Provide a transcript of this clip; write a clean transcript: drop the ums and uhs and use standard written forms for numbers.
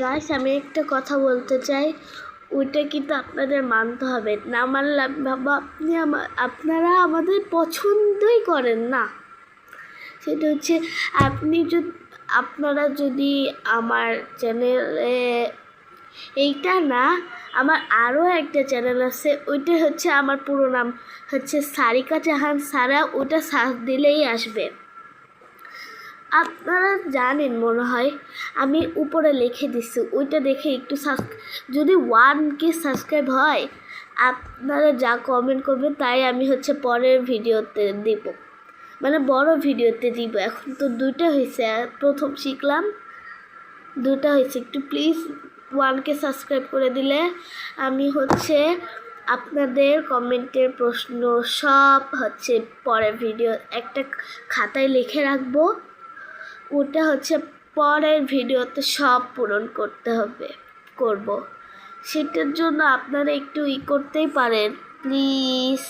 Guys আমি একটা কথা বলতে চাই, ওইটা কিন্তু আপনাদের মানতে হবে। না মানলে বাবা আপনারা আমাদের পছন্দই করেন না। সেটা হচ্ছে আপনারা যদি আমার চ্যানেলে এইটা না, আমার আরও একটা চ্যানেল আছে, ওইটা হচ্ছে আমার পুরো নাম হচ্ছে সারিকা জাহান সারা, ওটা সার্চ দিলেই আসবে। আপনারা জানেন মনে হয়, আমি উপরে লিখে দিচ্ছি, ওইটা দেখে একটু যদি 1K সাবস্ক্রাইব হয় আপনারা যা কমেন্ট করবেন তাই আমি হচ্ছে পরের ভিডিওতে দিব, মানে বড় ভিডিওতে দিব। এখন তো 2টা হয়েছে, প্রথম শিখলাম 2টা হয়েছে। একটু প্লিজ 1K সাবস্ক্রাইব করে দিলে আমি হচ্ছে আপনাদের কমেন্টের প্রশ্ন সব হচ্ছে পরের ভিডিও একটা খাতায় লিখে রাখবো, ওটা হচ্ছে পরের ভিডিওতে সব পূরণ করব। সেটার জন্য আপনারা একটু করতেই পারেন প্লিজ।